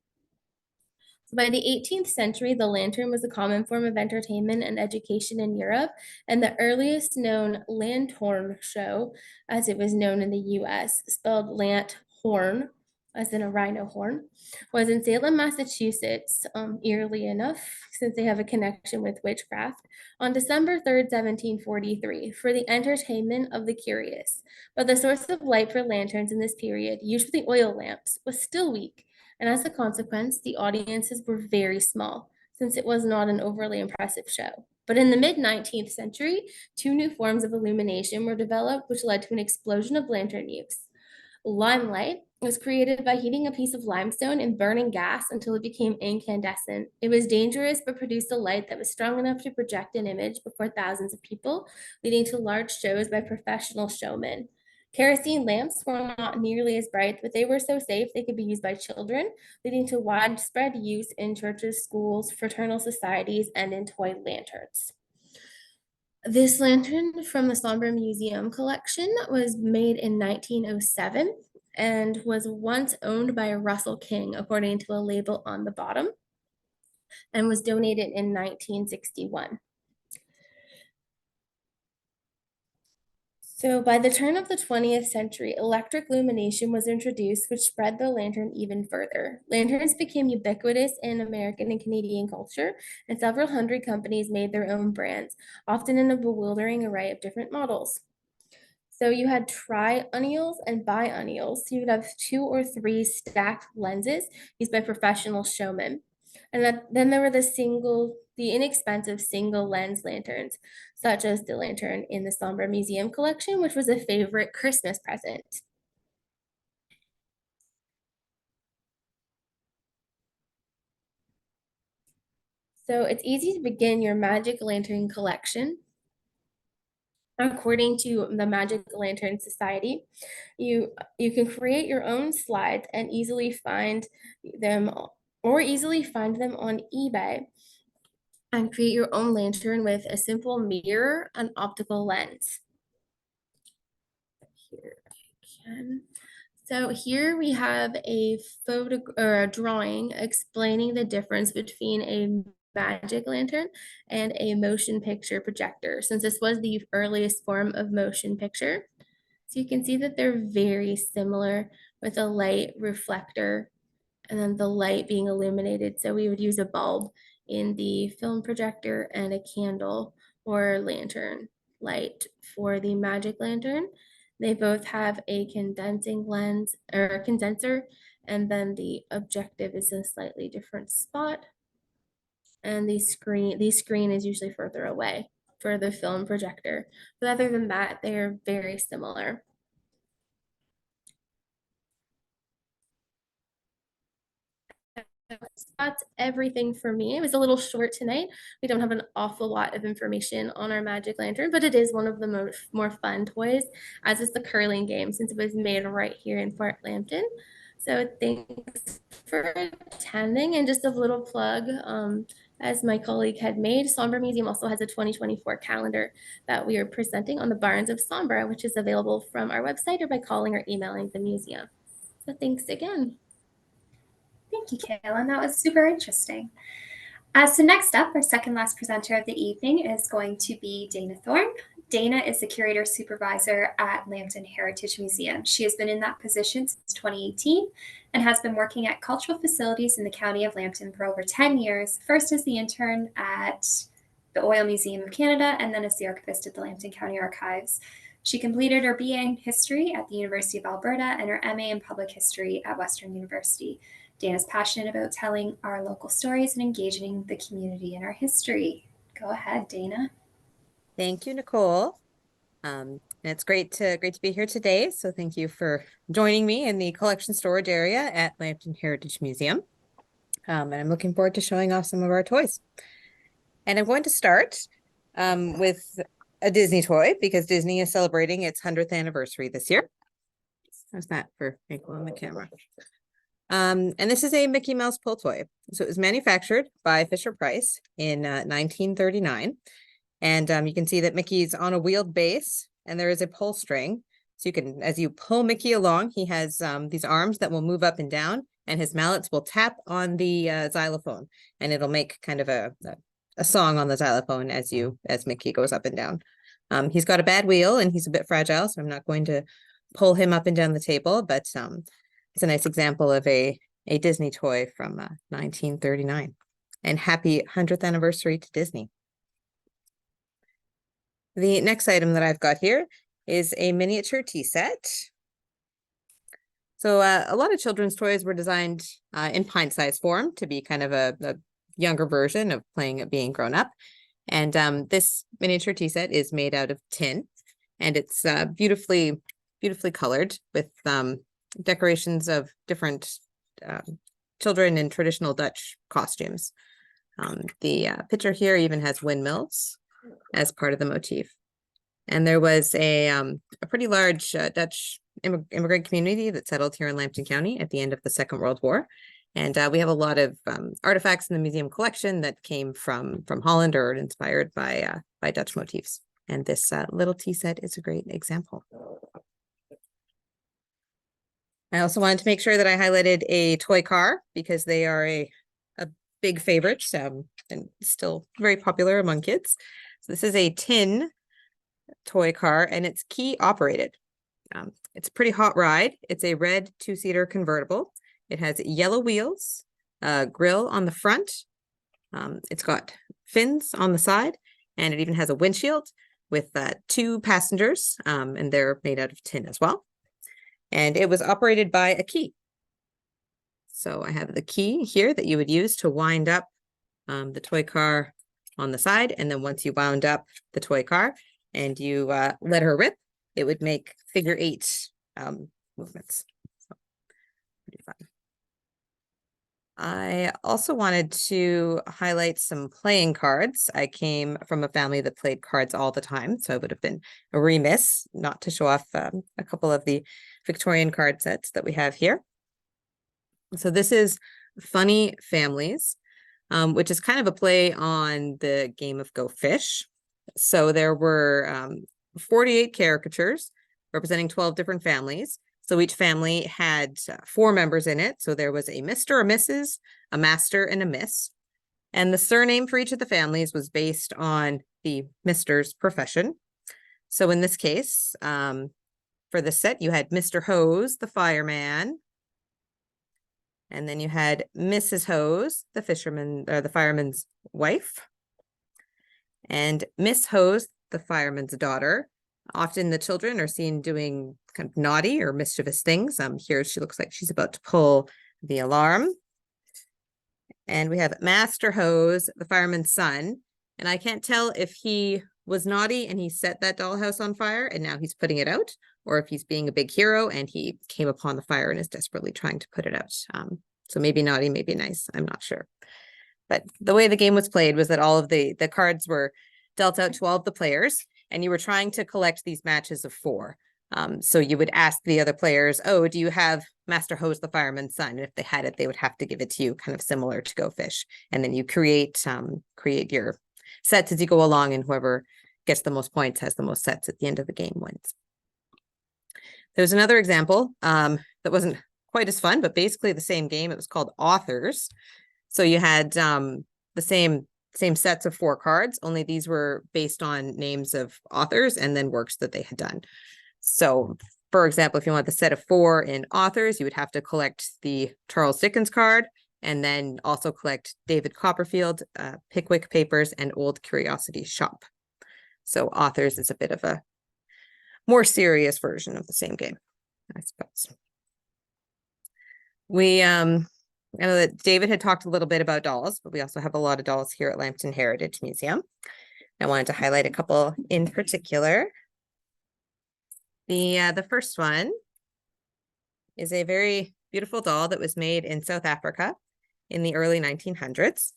So by the 18th century, the lantern was a common form of entertainment and education in Europe, and the earliest known lanthorn show, as it was known in the US, spelled lant horn, as in a rhino horn, was in Salem, Massachusetts, eerily enough, since they have a connection with witchcraft, on December 3rd, 1743, for the entertainment of the curious. But the source of light for lanterns in this period, usually oil lamps, was still weak, and as a consequence, the audiences were very small, since it was not an overly impressive show. But in the mid-19th century, 2 new forms of illumination were developed, which led to an explosion of lantern use. Limelight was created by heating a piece of limestone and burning gas until it became incandescent. It was dangerous, but produced a light that was strong enough to project an image before thousands of people, leading to large shows by professional showmen. Kerosene lamps were not nearly as bright, but they were so safe they could be used by children, leading to widespread use in churches, schools, fraternal societies, and in toy lanterns. This lantern from the Sombra Museum collection was made in 1907 and was once owned by Russell King, according to a label on the bottom, and was donated in 1961. So by the turn of the 20th century, electric illumination was introduced, which spread the lantern even further. Lanterns became ubiquitous in American and Canadian culture, and several hundred companies made their own brands, often in a bewildering array of different models. So you had triennials and biennials. So you would have 2 or 3 stacked lenses used by professional showmen. And then there were the inexpensive single lens lanterns, such as the lantern in the Sombra Museum collection, which was a favorite Christmas present. So it's easy to begin your magic lantern collection. According to the Magic Lantern Society, you can create your own slides and easily find them on eBay and create your own lantern with a simple mirror and optical lens. Here I can. So here we have a photo or a drawing explaining the difference between a magic lantern and a motion picture projector, since this was the earliest form of motion picture. So you can see that they're very similar, with a light reflector and then the light being illuminated. So we would use a bulb in the film projector and a candle or lantern light for the magic lantern. They both have a condensing lens or a condenser, and then the objective is a slightly different spot. And the screen is usually further away for the film projector. But other than that, they are very similar. That's everything for me. It was a little short tonight. We don't have an awful lot of information on our magic lantern, but it is one of the more fun toys, as is the curling game, since it was made right here in Fort Lambton. So thanks for attending, and just a little plug, as my colleague had made, Sombra Museum also has a 2024 calendar that we are presenting on the Barns of Sombra, which is available from our website or by calling or emailing the museum. So thanks again. Thank you, Kaylin. That was super interesting. So next up, our second last presenter of the evening is going to be Dana Thorne. Dana is the curator supervisor at Lambton Heritage Museum. She has been in that position since 2018 and has been working at cultural facilities in the county of Lambton for over 10 years, first as the intern at the Oil Museum of Canada and then as the archivist at the Lambton County Archives. She completed her BA in History at the University of Alberta and her MA in Public History at Western University. Dana's passionate about telling our local stories and engaging the community in our history. Go ahead, Dana. Thank you, Nicole. It's great to be here today. So thank you for joining me in the collection storage area at Lambton Heritage Museum. And I'm looking forward to showing off some of our toys. And I'm going to start with a Disney toy because Disney is celebrating its 100th anniversary this year. How's that for Nicole on the camera? And this is a Mickey Mouse pull toy. So it was manufactured by Fisher-Price in 1939. And you can see that Mickey's on a wheeled base and there is a pull string. So you can, as you pull Mickey along, he has these arms that will move up and down and his mallets will tap on the xylophone and it'll make kind of a song on the xylophone as Mickey goes up and down. He's got a bad wheel and he's a bit fragile, so I'm not going to pull him up and down the table, but it's a nice example of a Disney toy from 1939. And happy 100th anniversary to Disney. The next item that I've got here is a miniature tea set. So a lot of children's toys were designed in pint-sized form to be kind of a younger version of playing at being grown up. And this miniature tea set is made out of tin and it's beautifully colored with decorations of different children in traditional Dutch costumes. The picture here even has windmills as part of the motif. And there was a pretty large Dutch immigrant community that settled here in Lambton County at the end of the Second World War. And we have a lot of artifacts in the museum collection that came from Holland or inspired by Dutch motifs. And this little tea set is a great example. I also wanted to make sure that I highlighted a toy car because they are a big favorite and still very popular among kids. So this is a tin toy car and it's key operated. It's a pretty hot ride. It's a red 2-seater convertible. It has yellow wheels, grille on the front. It's got fins on the side and it even has a windshield with 2 passengers and they're made out of tin as well. And it was operated by a key. So I have the key here that you would use to wind up the toy car on the side. And then once you wound up the toy car and you let her rip, it would make figure 8 movements. So, pretty fun. I also wanted to highlight some playing cards. I came from a family that played cards all the time, so I would have been remiss not to show off a couple of the Victorian card sets that we have here. So this is Funny Families, which is kind of a play on the game of Go Fish. So there were 48 caricatures representing 12 different families. So each family had 4 members in it. So there was a Mr., a Mrs., a Master, and a Miss. And the surname for each of the families was based on the Mr.'s profession. So in this case, for the set, you had Mr. Hose, the fireman. And then you had Mrs. Hose, the fisherman, or the fireman's wife. And Miss Hose, the fireman's daughter. Often the children are seen doing kind of naughty or mischievous things. Here she looks like she's about to pull the alarm. And we have Master Hose, the fireman's son. And I can't tell if he was naughty and he set that dollhouse on fire and now he's putting it out, or if he's being a big hero and he came upon the fire and is desperately trying to put it out. So maybe naughty, maybe nice, I'm not sure. But the way the game was played was that all of the cards were dealt out to all of the players, and you were trying to collect these matches of 4. So you would ask the other players, oh, do you have Master Hose, the fireman's son? And if they had it, they would have to give it to you, kind of similar to Go Fish. And then you create your sets as you go along, and whoever gets the most points has the most sets at the end of the game wins. There's another example that wasn't quite as fun, but basically the same game. It was called Authors. So you had the same sets of 4 cards, only these were based on names of authors and then works that they had done. So for example, if you want the set of 4 in Authors, you would have to collect the Charles Dickens card and then also collect David Copperfield, Pickwick Papers, and Old Curiosity Shop. So Authors is a bit of a more serious version of the same game, I suppose. I know that David had talked a little bit about dolls, but we also have a lot of dolls here at Lambton Heritage Museum. I wanted to highlight a couple in particular. The first one is a very beautiful doll that was made in South Africa in the early 1900s.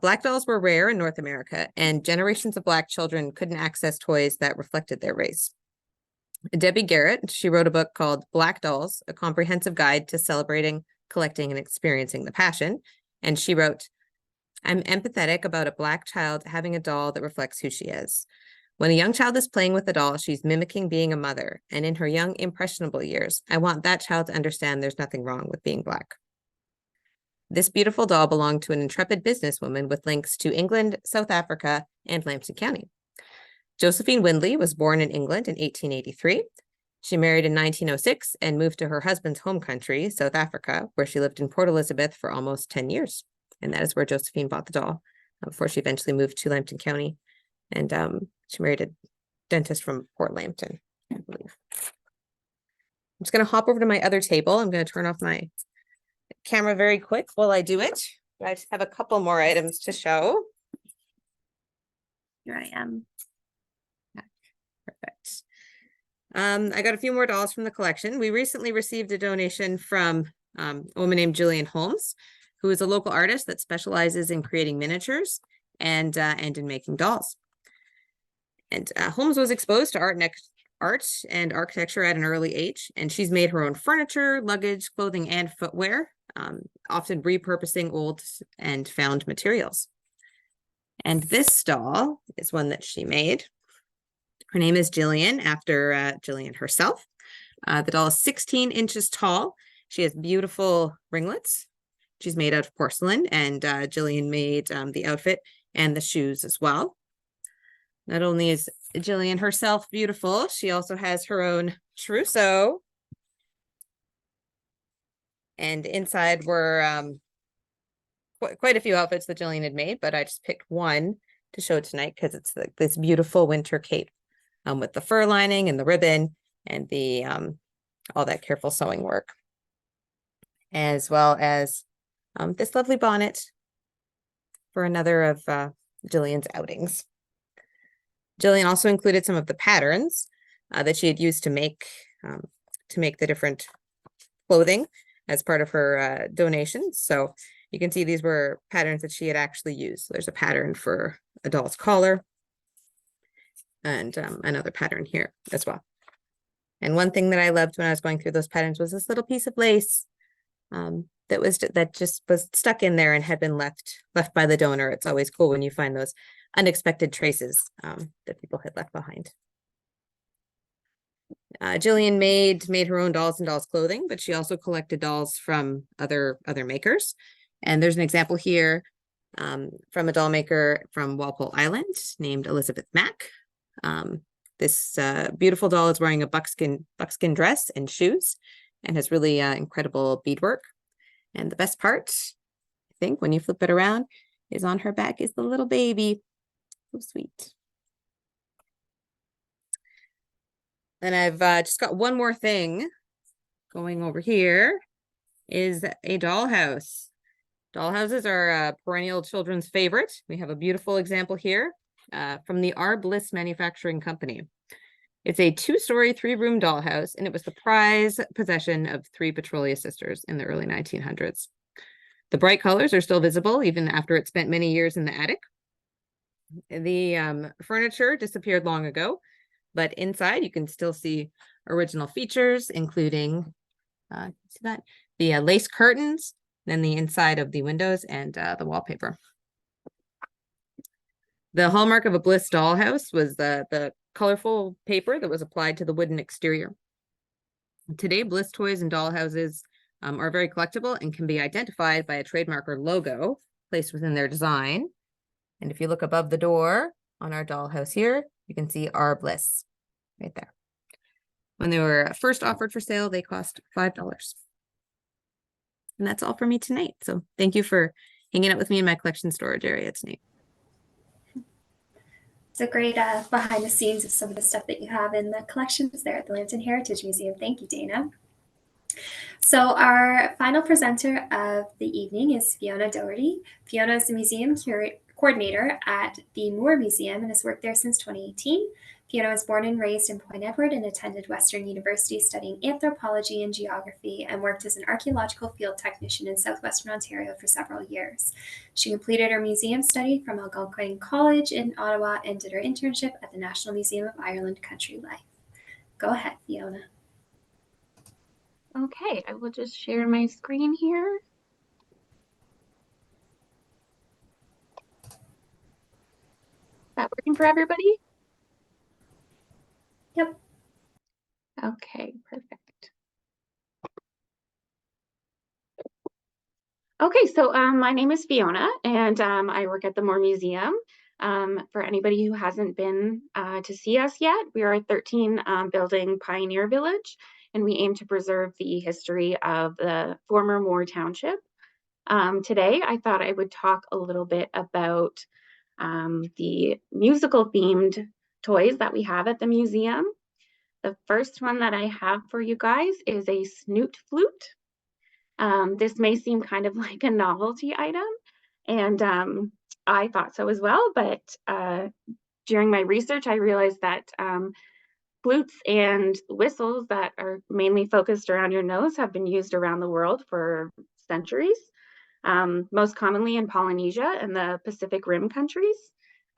Black dolls were rare in North America, and generations of Black children couldn't access toys that reflected their race. Debbie Garrett, she wrote a book called Black Dolls, A Comprehensive Guide to Celebrating, Collecting, and Experiencing the Passion. And she wrote, "I'm empathetic about a Black child having a doll that reflects who she is. When a young child is playing with a doll, she's mimicking being a mother. And in her young, impressionable years, I want that child to understand there's nothing wrong with being Black." This beautiful doll belonged to an intrepid businesswoman with links to England, South Africa, and Lambton County. Josephine Windley was born in England in 1883. She married in 1906 and moved to her husband's home country, South Africa, where she lived in Port Elizabeth for almost 10 years. And that is where Josephine bought the doll before she eventually moved to Lambton County. And she married a dentist from Port Lambton, I believe. I'm just going to hop over to my other table. I'm going to turn off my camera very quick while I do it. I just have a couple more items to show. Here I am. Perfect. I got a few more dolls from the collection. We recently received a donation from a woman named Jillian Holmes, who is a local artist that specializes in creating miniatures and in making dolls. And Holmes was exposed to art and architecture at an early age, and she's made her own furniture, luggage, clothing, and footwear, often repurposing old and found materials. And this doll is one that she made. Her name is Jillian, after Jillian herself. The doll is 16 inches tall. She has beautiful ringlets. She's made out of porcelain, and Jillian made the outfit and the shoes as well. Not only is Jillian herself beautiful, she also has her own trousseau. And inside were quite a few outfits that Jillian had made, but I just picked one to show tonight because it's this beautiful winter cape with the fur lining and the ribbon and the all that careful sewing work, as well as this lovely bonnet for another of Jillian's outings. Jillian also included some of the patterns that she had used to make the different clothing as part of her donations. So you can see these were patterns that she had actually used. So there's a pattern for a doll's collar and another pattern here as well. And one thing that I loved when I was going through those patterns was this little piece of lace that just was stuck in there and had been left by the donor. It's always cool when you find those unexpected traces that people had left behind. Jillian made her own dolls and dolls clothing, but she also collected dolls from other makers. And there's an example here from a doll maker from Walpole Island named Elizabeth Mack. This beautiful doll is wearing a buckskin dress and shoes and has really incredible beadwork. And the best part, I think, when you flip it around, is on her back is the little baby. So sweet. Then I've just got one more thing going over here is a dollhouse. Dollhouses are a perennial children's favorite. We have a beautiful example here from the R. Bliss Manufacturing Company. It's a 2-story, 3-room dollhouse, and it was the prize possession of 3 Petrolia sisters in the early 1900s. The bright colors are still visible even after it spent many years in the attic. The furniture disappeared long ago, but inside you can still see original features, including see that the lace curtains, then the inside of the windows and the wallpaper. The hallmark of a Bliss dollhouse was the colorful paper that was applied to the wooden exterior. Today, Bliss toys and dollhouses are very collectible and can be identified by a trademark or logo placed within their design. And if you look above the door on our dollhouse here, you can see R. Bliss right there. When they were first offered for sale, they cost $5. And that's all for me tonight. So thank you for hanging out with me in my collection storage area tonight. It's a great behind the scenes of some of the stuff that you have in the collections there at the Lambton Heritage Museum. Thank you, Dana. So our final presenter of the evening is Fiona Doherty. Fiona is the museum coordinator at the Moore Museum and has worked there since 2018. Fiona was born and raised in Point Edward and attended Western University studying anthropology and geography and worked as an archaeological field technician in southwestern Ontario for several years. She completed her museum study from Algonquin College in Ottawa and did her internship at the National Museum of Ireland Country Life. Go ahead, Fiona. Okay, I will just share my screen here. Is that working for everybody? Yep. Okay, perfect. Okay, so my name is Fiona, and I work at the Moore Museum. For anybody who hasn't been to see us yet, we are a 13 building pioneer village, and we aim to preserve the history of the former Moore Township. Today, I thought I would talk a little bit about the musical themed toys that we have at the museum. The first one that I have for you guys is a snoot flute. This may seem kind of like a novelty item, and I thought so as well, but during my research, I realized that flutes and whistles that are mainly focused around your nose have been used around the world for centuries, most commonly in Polynesia and the Pacific Rim countries.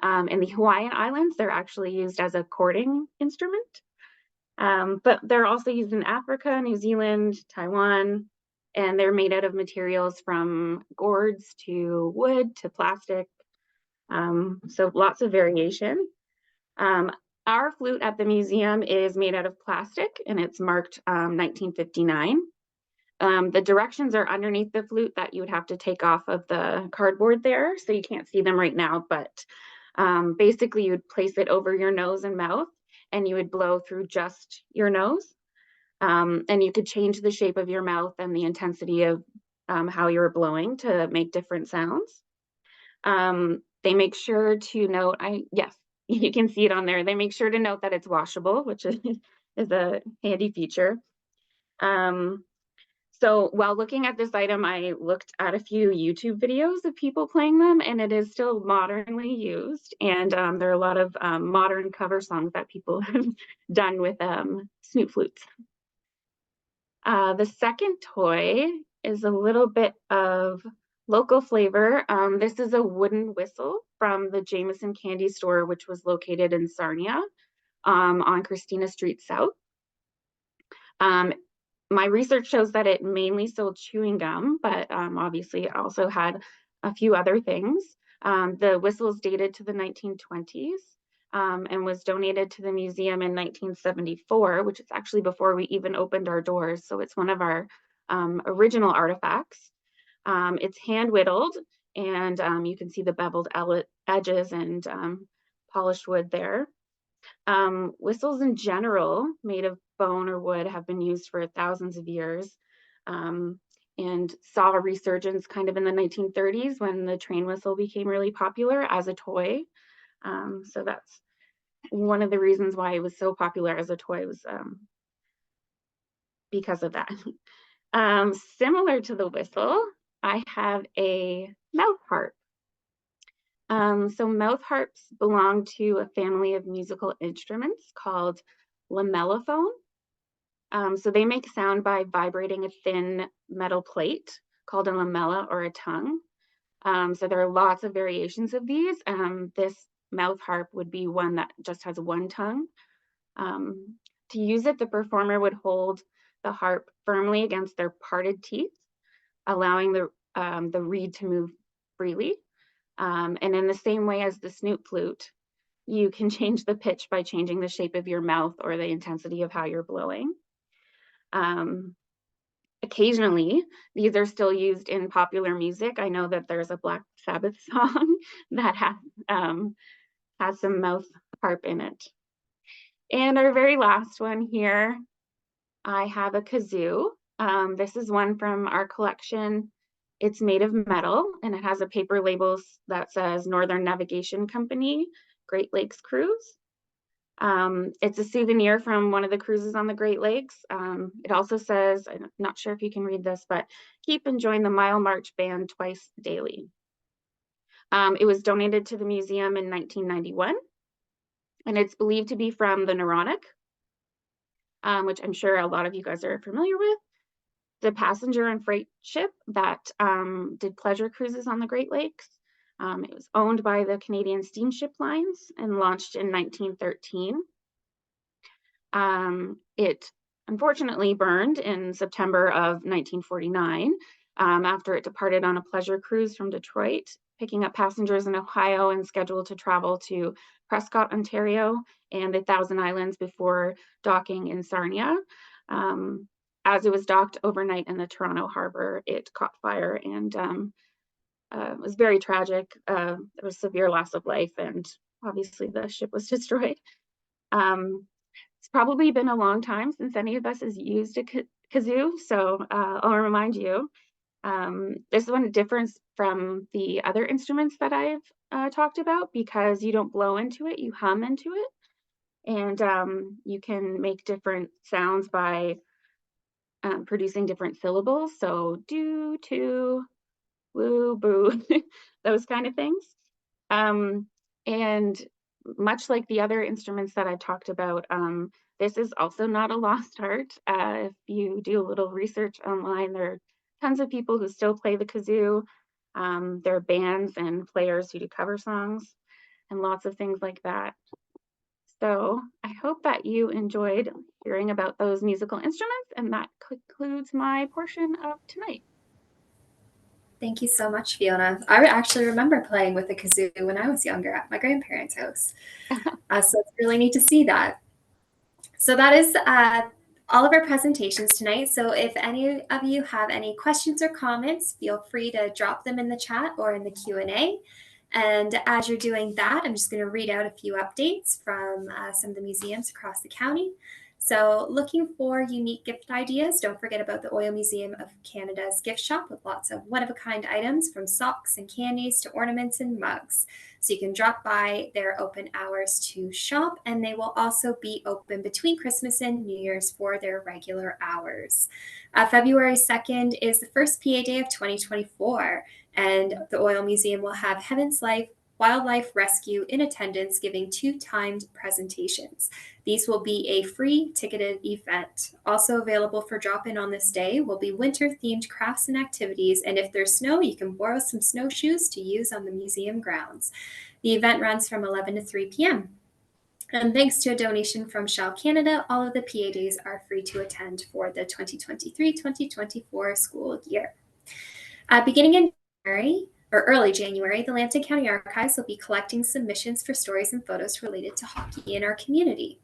In the Hawaiian Islands, they're actually used as a courting instrument, but they're also used in Africa, New Zealand, Taiwan, and they're made out of materials from gourds to wood to plastic, so lots of variation. Our flute at the museum is made out of plastic, and it's marked 1959. The directions are underneath the flute that you would have to take off of the cardboard there, so you can't see them right now, but basically you would place it over your nose and mouth, and you would blow through just your nose. And you could change the shape of your mouth and the intensity of how you're blowing to make different sounds. They make sure to note, yes, you can see it on there. They make sure to note that it's washable, which is a handy feature. So while looking at this item, I looked at a few YouTube videos of people playing them, and it is still modernly used. And there are a lot of modern cover songs that people have done with snoot flutes. The second toy is a little bit of local flavor. This is a wooden whistle from the Jameson Candy Store, which was located in Sarnia on Christina Street South. My research shows that it mainly sold chewing gum, but obviously it also had a few other things. The whistle is dated to the 1920s. And was donated to the museum in 1974, which is actually before we even opened our doors. So it's one of our original artifacts. It's hand whittled, and you can see the beveled edges and polished wood there. Whistles in general, made of bone or wood, have been used for thousands of years, and saw a resurgence kind of in the 1930s when the train whistle became really popular as a toy. So that's one of the reasons why it was so popular as a toy, was because of that. Similar to the whistle, I have a mouth harp. So mouth harps belong to a family of musical instruments called lamellophone. So they make sound by vibrating a thin metal plate called a lamella or a tongue. So there are lots of variations of these. This mouth harp would be one that just has one tongue. To use it, the performer would hold the harp firmly against their parted teeth, allowing the reed to move freely. And in the same way as the snoot flute, you can change the pitch by changing the shape of your mouth or the intensity of how you're blowing. Occasionally, these are still used in popular music. I know that there's a Black Sabbath song that has some mouth harp in it. And our very last one here, I have a kazoo. This is one from our collection. It's made of metal, and it has a paper label that says Northern Navigation Company, Great Lakes cruise. It's a souvenir from one of the cruises on the Great Lakes. It also says, I'm not sure if you can read this, but keep and join the Mile March band twice daily. It was donated to the museum in 1991, and it's believed to be from the Noronic, which I'm sure a lot of you guys are familiar with. The passenger and freight ship that did pleasure cruises on the Great Lakes. It was owned by the Canadian Steamship Lines and launched in 1913. It unfortunately burned in September of 1949 after it departed on a pleasure cruise from Detroit, picking up passengers in Ohio and scheduled to travel to Prescott, Ontario, and the Thousand Islands before docking in Sarnia. As it was docked overnight in the Toronto harbor, it caught fire and it was very tragic. There was severe loss of life, and obviously the ship was destroyed. It's probably been a long time since any of us has used a kazoo, so I'll remind you. This one differs from the other instruments that I've talked about because you don't blow into it, you hum into it. And you can make different sounds by producing different syllables. So do, to, woo, boo, those kind of things. And much like the other instruments that I talked about, this is also not a lost art. If you do a little research online, there are tons of people who still play the kazoo. There are bands and players who do cover songs and lots of things like that. So I hope that you enjoyed hearing about those musical instruments, and that concludes my portion of tonight. Thank you so much, Fiona. I actually remember playing with the kazoo when I was younger at my grandparents' house. So it's really neat to see that. So that is all of our presentations tonight. So if any of you have any questions or comments, feel free to drop them in the chat or in the Q&A. And as you're doing that, I'm just going to read out a few updates from some of the museums across the county. So looking for unique gift ideas, don't forget about the Oil Museum of Canada's gift shop with lots of one-of-a-kind items from socks and candies to ornaments and mugs. So you can drop by their open hours to shop, and they will also be open between Christmas and New Year's for their regular hours. February 2nd is the first PA Day of 2024, and the Oil Museum will have Heaven's Life Wildlife Rescue in attendance, giving 2 timed presentations. These will be a free ticketed event. Also available for drop-in on this day will be winter-themed crafts and activities, and if there's snow, you can borrow some snowshoes to use on the museum grounds. The event runs from 11 to 3 p.m. And thanks to a donation from Shell Canada, all of the PA days are free to attend for the 2023-2024 school year. Beginning in early January, the Lambton County Archives will be collecting submissions for stories and photos related to hockey in our community.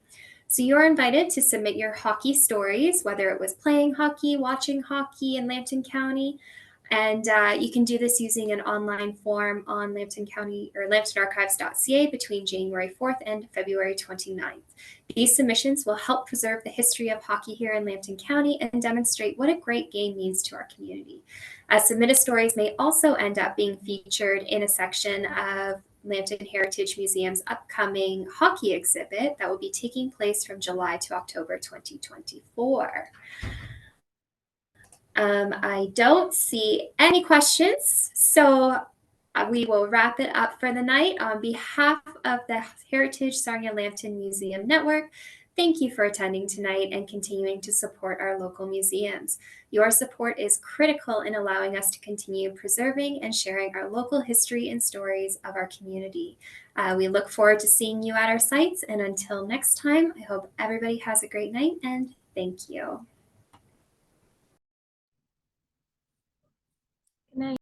So you're invited to submit your hockey stories, whether it was playing hockey, watching hockey in Lambton County, and you can do this using an online form on Lambton County or lambtonarchives.ca between January 4th and February 29th. These submissions will help preserve the history of hockey here in Lambton County and demonstrate what a great game means to our community. Submitted stories may also end up being featured in a section of Lambton Heritage Museum's upcoming hockey exhibit that will be taking place from July to October 2024. I don't see any questions, so we will wrap it up for the night. On behalf of the Heritage Sarnia Lambton Museum Network, thank you for attending tonight and continuing to support our local museums. Your support is critical in allowing us to continue preserving and sharing our local history and stories of our community. We look forward to seeing you at our sites, and until next time, I hope everybody has a great night, and thank you.